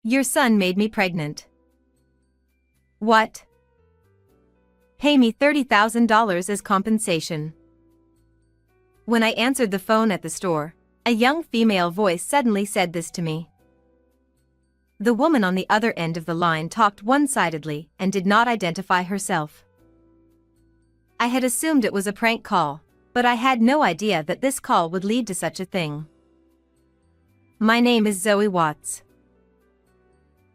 Your son made me pregnant. What? Pay me $30,000 as compensation. When I answered the phone at the store, a young female voice suddenly said this to me. The woman on the other end of the line talked one-sidedly and did not identify herself. I had assumed it was a prank call, but I had no idea that this call would lead to such a thing. My name is Zoe Watts.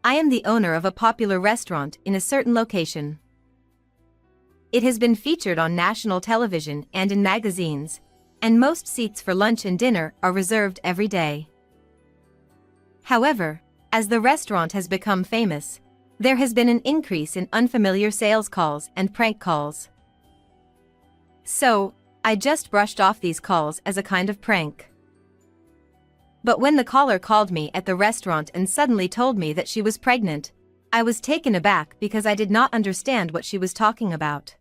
I am the owner of a popular restaurant in a certain location. It has been featured on national television and in magazines, and most seats for lunch and dinner are reserved every day. However, as the restaurant has become famous, there has been an increase in unfamiliar sales calls and prank calls. So, I just brushed off these calls as a kind of prank. But when the caller called me at the restaurant and suddenly told me that she was pregnant, I was taken aback because I did not understand what she was talking about.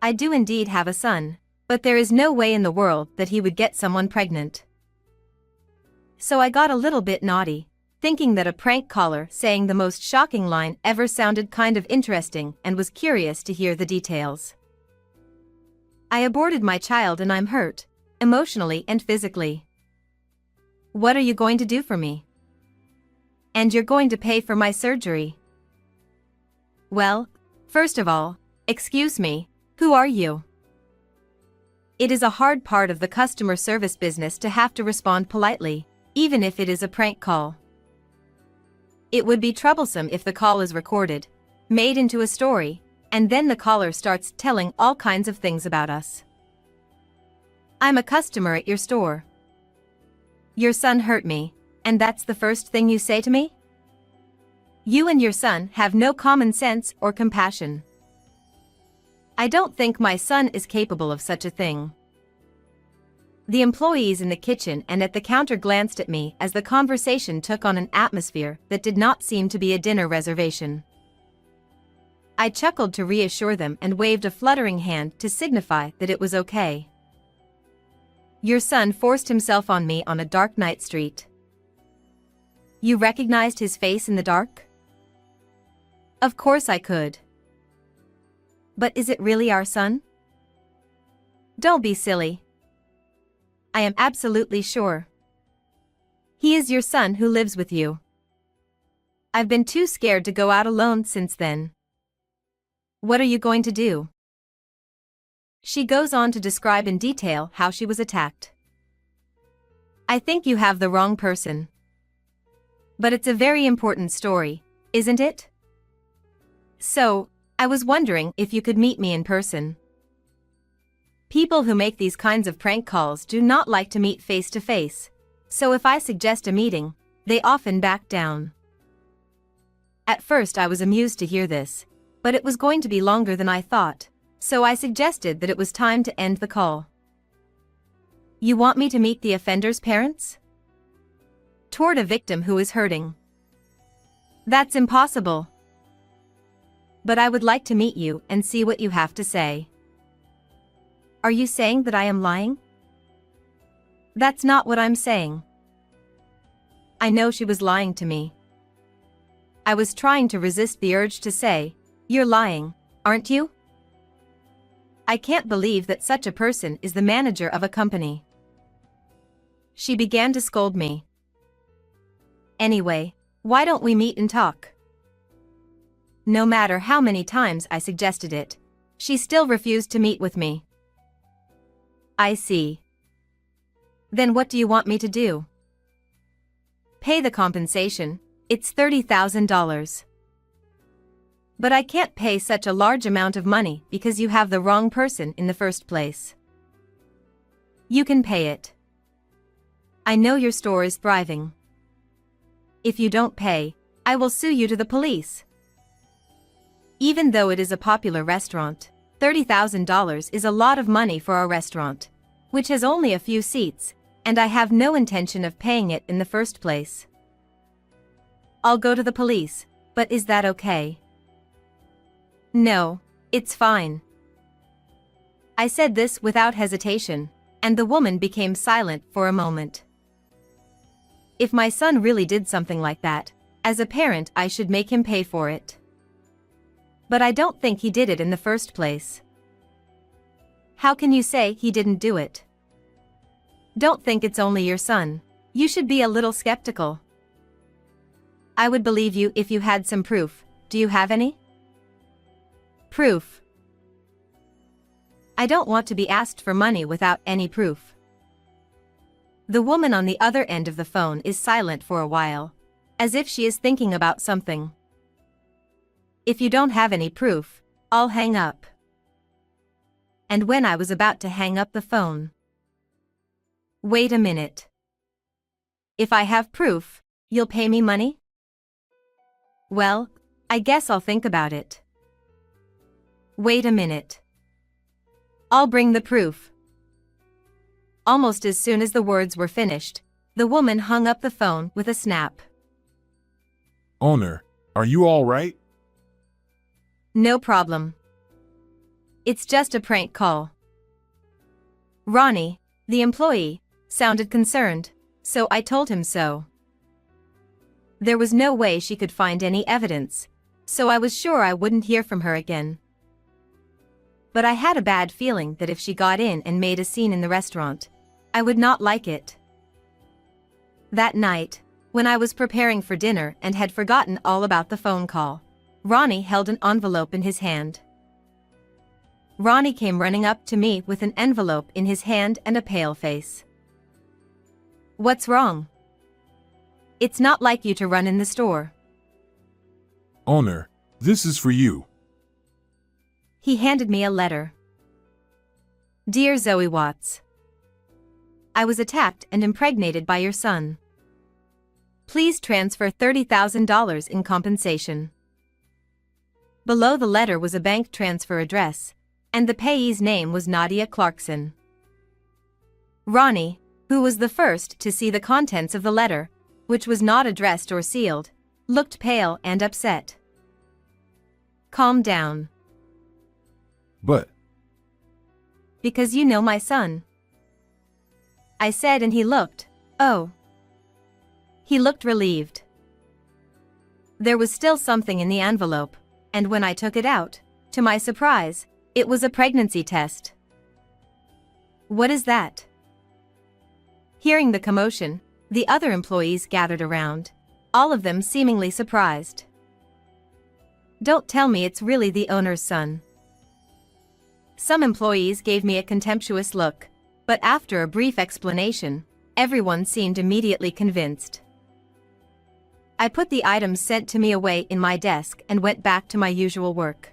I do indeed have a son, but there is no way in the world that he would get someone pregnant. So I got a little bit naughty, thinking that a prank caller saying the most shocking line ever sounded kind of interesting and was curious to hear the details. I aborted my child and I'm hurt, emotionally and physically. What are you going to do for me? And you're going to pay for my surgery. Well, first of all, excuse me, who are you? It is a hard part of the customer service business to have to respond politely, even if it is a prank call. It would be troublesome if the call is recorded, made into a story, and then the caller starts telling all kinds of things about us. I'm a customer at your store. Your son hurt me, and that's the first thing you say to me? You and your son have no common sense or compassion. I don't think my son is capable of such a thing. The employees in the kitchen and at the counter glanced at me as the conversation took on an atmosphere that did not seem to be a dinner reservation. I chuckled to reassure them and waved a fluttering hand to signify that it was okay. Your son forced himself on me on a dark night street. You recognized his face in the dark? Of course I could. But is it really our son? Don't be silly. I am absolutely sure. He is your son who lives with you. I've been too scared to go out alone since then. What are you going to do? She goes on to describe in detail how she was attacked. I think you have the wrong person. But it's a very important story, isn't it? So, I was wondering if you could meet me in person. People who make these kinds of prank calls do not like to meet face to face, so if I suggest a meeting, they often back down. At first I was amused to hear this, but it was going to be longer than I thought, so I suggested that it was time to end the call. You want me to meet the offender's parents? Toward a victim who is hurting. That's impossible. But I would like to meet you and see what you have to say. Are you saying that I am lying? That's not what I'm saying. I know she was lying to me. I was trying to resist the urge to say, "You're lying, aren't you?" I can't believe that such a person is the manager of a company. She began to scold me. Anyway, why don't we meet and talk? No matter how many times I suggested it, she still refused to meet with me. I see. Then what do you want me to do? Pay the compensation, it's $30,000. But I can't pay such a large amount of money because you have the wrong person in the first place. You can pay it. I know your store is thriving. If you don't pay, I will sue you to the police. Even though it is a popular restaurant, $30,000 is a lot of money for a restaurant, which has only a few seats, and I have no intention of paying it in the first place. I'll go to the police, but is that okay? No, it's fine. I said this without hesitation, and the woman became silent for a moment. If my son really did something like that, as a parent I should make him pay for it. But I don't think he did it in the first place. How can you say he didn't do it? Don't think it's only your son. You should be a little skeptical. I would believe you if you had some proof. Do you have any? Proof. I don't want to be asked for money without any proof. The woman on the other end of the phone is silent for a while, as if she is thinking about something. If you don't have any proof, I'll hang up. And when I was about to hang up the phone. Wait a minute. If I have proof, you'll pay me money? Well, I guess I'll think about it. Wait a minute. I'll bring the proof. Almost as soon as the words were finished, the woman hung up the phone with a snap. Owner, are you all right? No problem. It's just a prank call. Ronnie, the employee, sounded concerned, so I told him so. There was no way she could find any evidence, so I was sure I wouldn't hear from her again. But I had a bad feeling that if she got in and made a scene in the restaurant, I would not like it. That night, when I was preparing for dinner and had forgotten all about the phone call, Ronnie held an envelope in his hand. Ronnie came running up to me with an envelope in his hand and a pale face. What's wrong? It's not like you to run in the store. Owner, this is for you. He handed me a letter. Dear Zoe Watts, I was attacked and impregnated by your son. Please transfer $30,000 in compensation. Below the letter was a bank transfer address, and the payee's name was Nadia Clarkson. Ronnie, who was the first to see the contents of the letter, which was not addressed or sealed, looked pale and upset. Calm down. But. Because you know my son. I said, and he looked, oh. He looked relieved. There was still something in the envelope, and when I took it out, to my surprise, it was a pregnancy test. What is that? Hearing the commotion, the other employees gathered around, all of them seemingly surprised. Don't tell me it's really the owner's son. Some employees gave me a contemptuous look, but after a brief explanation, everyone seemed immediately convinced. I put the items sent to me away in my desk and went back to my usual work.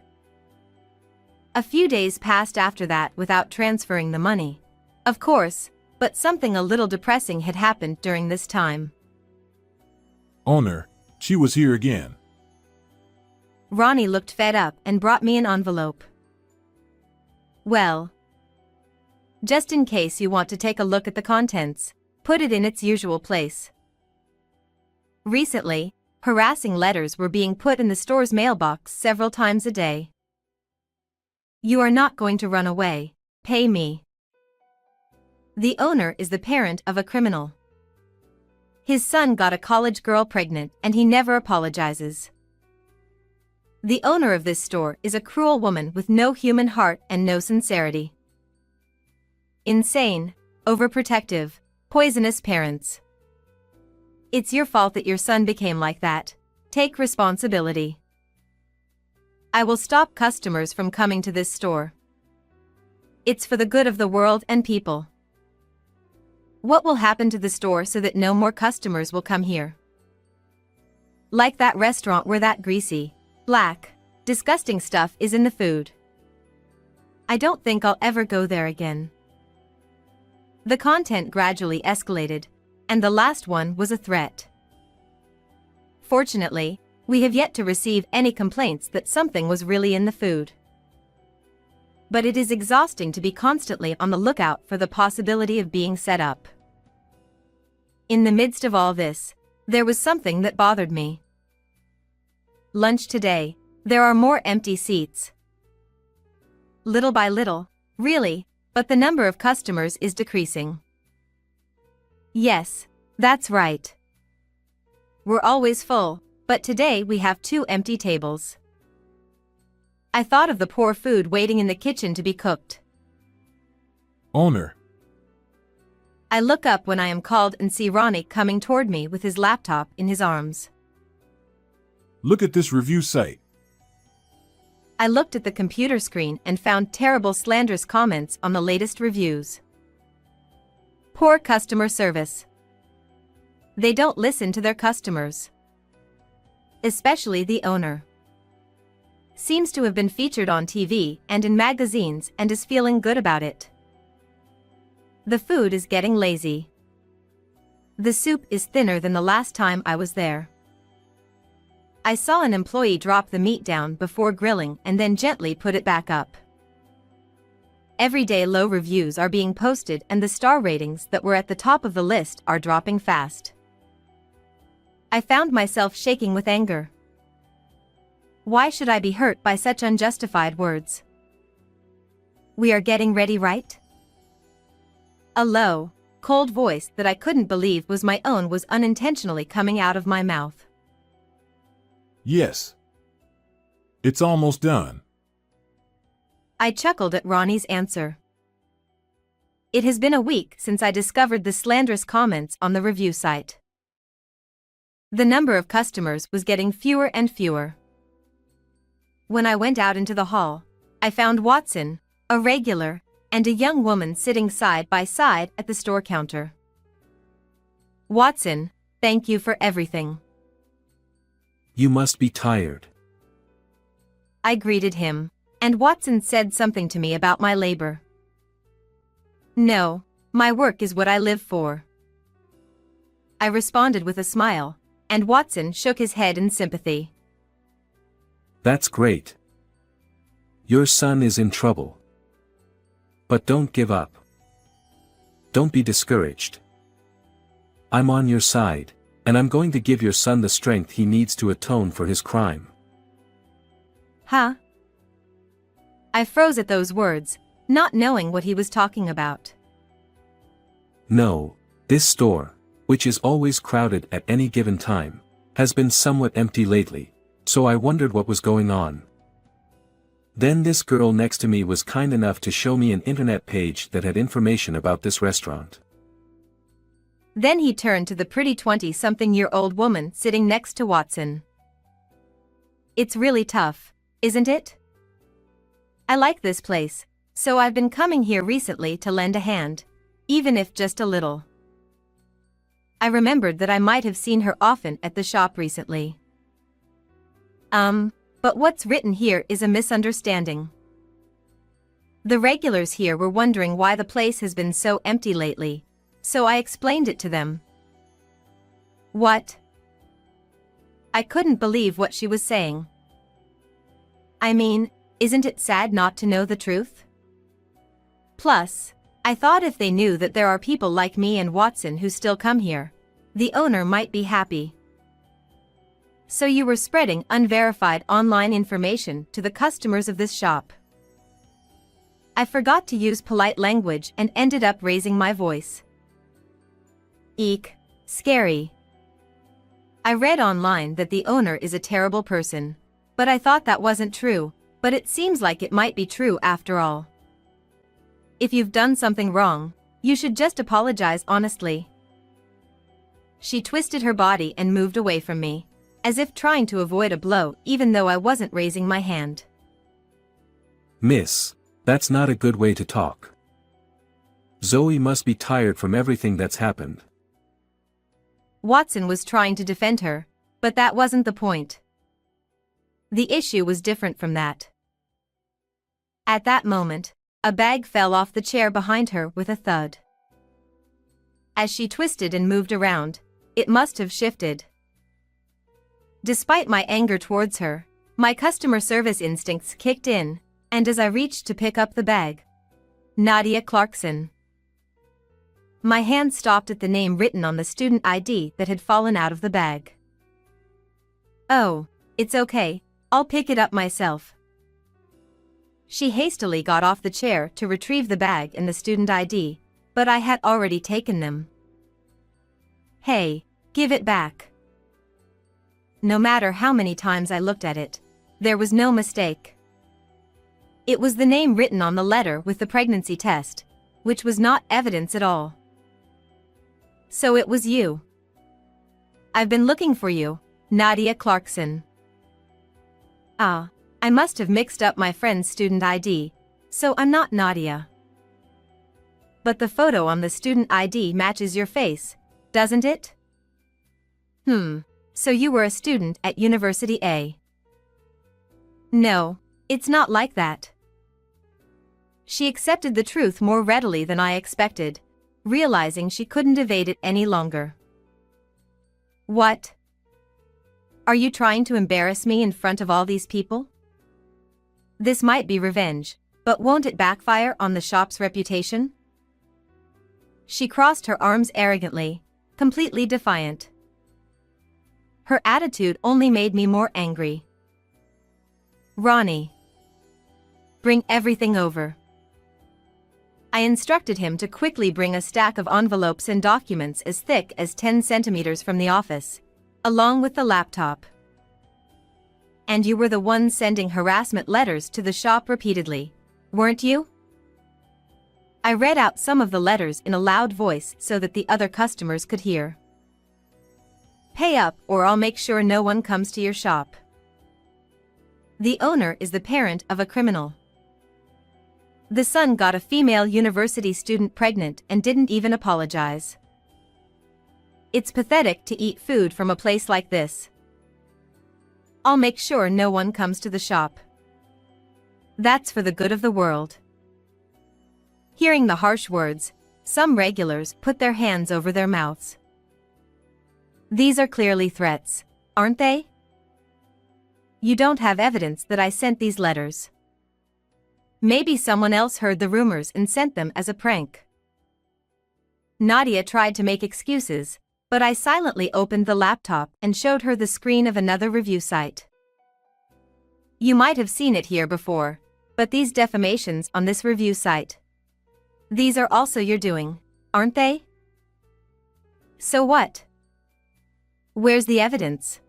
A few days passed after that without transferring the money. Of course, but something a little depressing had happened during this time. Owner, she was here again. Ronnie looked fed up and brought me an envelope. Well, just in case you want to take a look at the contents, put it in its usual place. Recently, harassing letters were being put in the store's mailbox several times a day. You are not going to run away. Pay me. The owner is the parent of a criminal. His son got a college girl pregnant and he never apologizes. The owner of this store is a cruel woman with no human heart and no sincerity. Insane, overprotective, poisonous parents. It's your fault that your son became like that. Take responsibility. I will stop customers from coming to this store. It's for the good of the world and people. What will happen to the store so that no more customers will come here? Like that restaurant where that greasy, black, disgusting stuff is in the food. I don't think I'll ever go there again. The content gradually escalated, and the last one was a threat. Fortunately, we have yet to receive any complaints that something was really in the food. But it is exhausting to be constantly on the lookout for the possibility of being set up. In the midst of all this, there was something that bothered me. Lunch today, there are more empty seats. Little by little, really, but the number of customers is decreasing. Yes, that's right. we're always full, but today we have 2 empty tables. I thought of the poor food waiting in the kitchen to be cooked. Owner, I look up when I am called and see Ronnie coming toward me with his laptop in his arms. look at this review site. I looked at the computer screen and found terrible slanderous comments on the latest reviews. Poor customer service. They don't listen to their customers. Especially the owner. Seems to have been featured on TV and in magazines and is feeling good about it. The food is getting lazy. The soup is thinner than the last time I was there. I saw an employee drop the meat down before grilling and then gently put it back up. Everyday low reviews are being posted and the star ratings that were at the top of the list are dropping fast. I found myself shaking with anger. Why should I be hurt by such unjustified words? We are getting ready, right? A low, cold voice that I couldn't believe was my own was unintentionally coming out of my mouth. Yes. It's almost done. I chuckled at Ronnie's answer. It has been a week since I discovered the slanderous comments on the review site. The number of customers was getting fewer and fewer. When I went out into the hall, I found Watson, a regular, and a young woman sitting side by side at the store counter. Watson, thank you for everything. You must be tired. I greeted him, and Watson said something to me about my labor. No, my work is what I live for. I responded with a smile, and Watson shook his head in sympathy. That's great. Your son is in trouble. But don't give up. Don't be discouraged. I'm on your side, and I'm going to give your son the strength he needs to atone for his crime. Huh? I froze at those words, not knowing what he was talking about. No, this store, which is always crowded at any given time, has been somewhat empty lately, so I wondered what was going on. Then this girl next to me was kind enough to show me an internet page that had information about this restaurant. Then he turned to the pretty 20-something-year-old woman sitting next to Watson. It's really tough, isn't it? I like this place, so I've been coming here recently to lend a hand, even if just a little. I remembered that I might have seen her often at the shop recently. But what's written here is a misunderstanding. The regulars here were wondering why the place has been so empty lately, so I explained it to them. What? I couldn't believe what she was saying. I mean, isn't it sad not to know the truth? Plus, I thought if they knew that there are people like me and Watson who still come here, the owner might be happy. So you were spreading unverified online information to the customers of this shop. I forgot to use polite language and ended up raising my voice. Eek, scary. I read online that the owner is a terrible person, but I thought that wasn't true, but it seems like it might be true after all. If you've done something wrong, you should just apologize honestly. She twisted her body and moved away from me, as if trying to avoid a blow even though I wasn't raising my hand. Miss, that's not a good way to talk. Zoe must be tired from everything that's happened. Watson was trying to defend her, but that wasn't the point. The issue was different from that. At that moment, a bag fell off the chair behind her with a thud. As she twisted and moved around, it must have shifted. Despite my anger towards her, my customer service instincts kicked in, and as I reached to pick up the bag, Nadia Clarkson. My hand stopped at the name written on the student ID that had fallen out of the bag. Oh, it's okay, I'll pick it up myself. She hastily got off the chair to retrieve the bag and the student ID, but I had already taken them. Hey, give it back. no matter how many times I looked at it. There was no mistake. It was the name written on the letter with the pregnancy test, which was not evidence at all. So it was you. I've been looking for you, Nadia Clarkson. Ah, I must have mixed up my friend's student ID, so I'm not Nadia. But the photo on the student ID matches your face, doesn't it? So you were a student at University A. No, it's not like that. She accepted the truth more readily than I expected, realizing she couldn't evade it any longer. What? Are you trying to embarrass me in front of all these people? This might be revenge, but won't it backfire on the shop's reputation? She crossed her arms arrogantly, completely defiant. Her attitude only made me more angry. Ronnie. Bring everything over. I instructed him to quickly bring a stack of envelopes and documents as thick as 10 centimeters from the office, along with the laptop. And you were the one sending harassment letters to the shop repeatedly, weren't you? I read out some of the letters in a loud voice so that the other customers could hear. Pay up or I'll make sure no one comes to your shop. The owner is the parent of a criminal. The son got a female university student pregnant and didn't even apologize. It's pathetic to eat food from a place like this. I'll make sure no one comes to the shop. That's for the good of the world. Hearing the harsh words, some regulars put their hands over their mouths. These are clearly threats, aren't they? You don't have evidence that I sent these letters. Maybe someone else heard the rumors and sent them as a prank. Nadia tried to make excuses, but I silently opened the laptop and showed her the screen of another review site. You might have seen it here before, but these defamations on this review site. These are also your doing, aren't they? So what? Where's the evidence?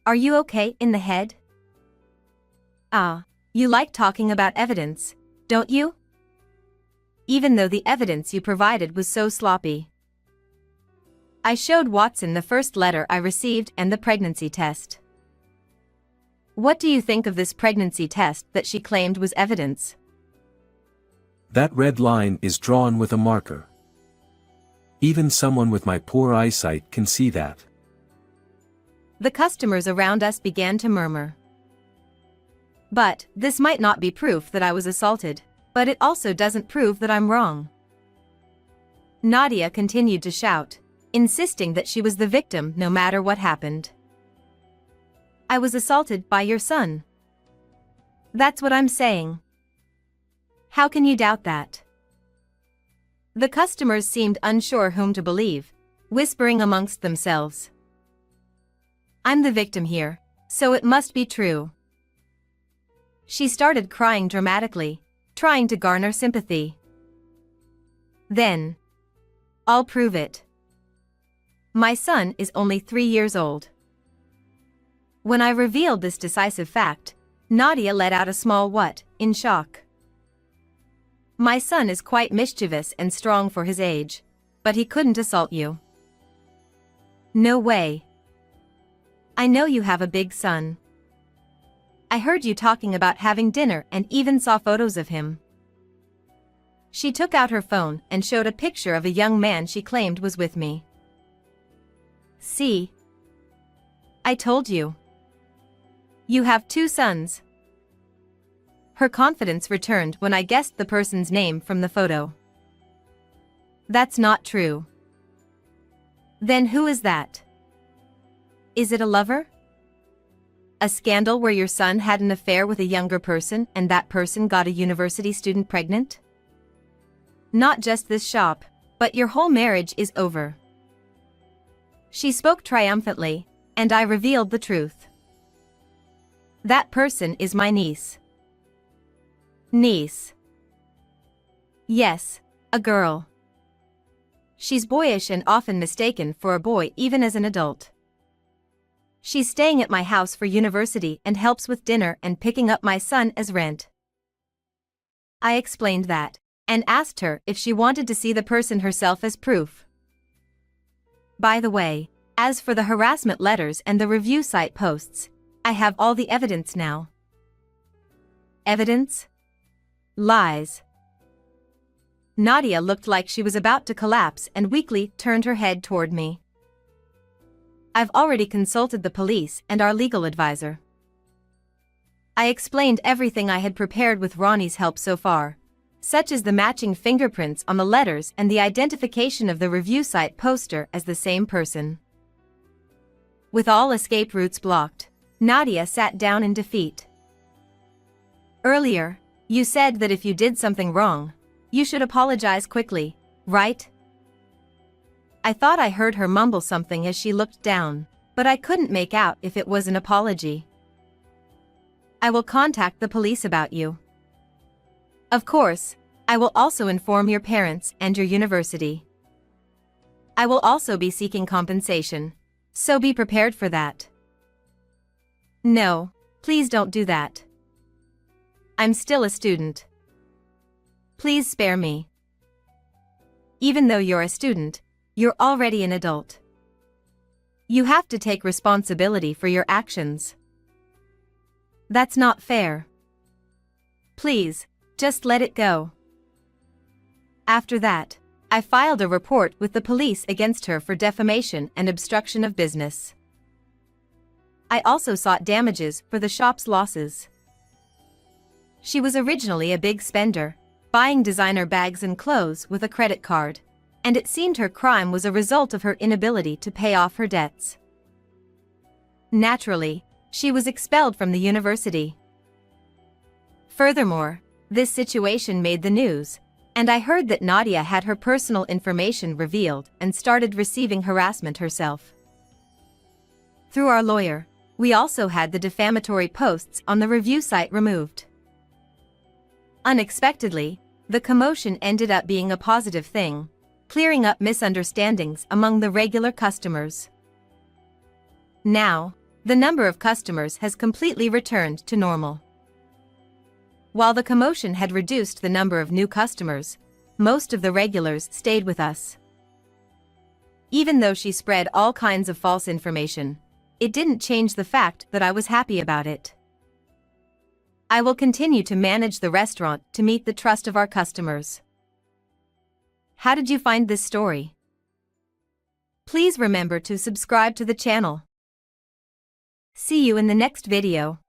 Are you okay in the head? Ah, you like talking about evidence, don't you? Even though the evidence you provided was so sloppy. I showed Watson the first letter I received and the pregnancy test. What do you think of this pregnancy test that she claimed was evidence? That red line is drawn with a marker. Even someone with my poor eyesight can see that. The customers around us began to murmur. But this might not be proof that I was assaulted, but it also doesn't prove that I'm wrong. Nadia continued to shout, insisting that she was the victim no matter what happened. I was assaulted by your son. That's what I'm saying. How can you doubt that? The customers seemed unsure whom to believe, whispering amongst themselves. I'm the victim here, so it must be true. She started crying dramatically, trying to garner sympathy. Then, I'll prove it. My son is only 3 years old. When I revealed this decisive fact, Nadia let out a small what, in shock. My son is quite mischievous and strong for his age, but he couldn't assault you. No way. I know you have a big son. I heard you talking about having dinner and even saw photos of him. She took out her phone and showed a picture of a young man she claimed was with me. See? I told you. You have 2 sons. Her confidence returned when I guessed the person's name from the photo. That's not true. Then who is that? Is it a lover? A scandal where your son had an affair with a younger person and that person got a university student pregnant? Not just this shop, but your whole marriage is over. She spoke triumphantly, and I revealed the truth. That person is my niece. Niece. Yes, a girl. She's boyish and often mistaken for a boy even as an adult. She's staying at my house for university and helps with dinner and picking up my son as rent. I explained that, and asked her if she wanted to see the person herself as proof. By the way, as for the harassment letters and the review site posts, I have all the evidence now. Evidence? Lies. Nadia looked like she was about to collapse and weakly turned her head toward me. I've already consulted the police and our legal advisor. I explained everything I had prepared with Ronnie's help so far, such as the matching fingerprints on the letters and the identification of the review site poster as the same person. With all escape routes blocked, Nadia sat down in defeat. Earlier, you said that if you did something wrong, you should apologize quickly, right? I thought I heard her mumble something as she looked down, but I couldn't make out if it was an apology. I will contact the police about you. Of course, I will also inform your parents and your university. I will also be seeking compensation, so be prepared for that. No, please don't do that. I'm still a student. Please spare me. Even though you're a student, you're already an adult. You have to take responsibility for your actions. That's not fair. Please, just let it go. After that, I filed a report with the police against her for defamation and obstruction of business. I also sought damages for the shop's losses. She was originally a big spender, buying designer bags and clothes with a credit card, and it seemed her crime was a result of her inability to pay off her debts. Naturally, she was expelled from the university. Furthermore, this situation made the news, and I heard that Nadia had her personal information revealed and started receiving harassment herself. Through our lawyer, we also had the defamatory posts on the review site removed. Unexpectedly, the commotion ended up being a positive thing, clearing up misunderstandings among the regular customers. Now, the number of customers has completely returned to normal. While the commotion had reduced the number of new customers, most of the regulars stayed with us. Even though she spread all kinds of false information, it didn't change the fact that I was happy about it. I will continue to manage the restaurant to meet the trust of our customers. How did you find this story? Please remember to subscribe to the channel. See you in the next video.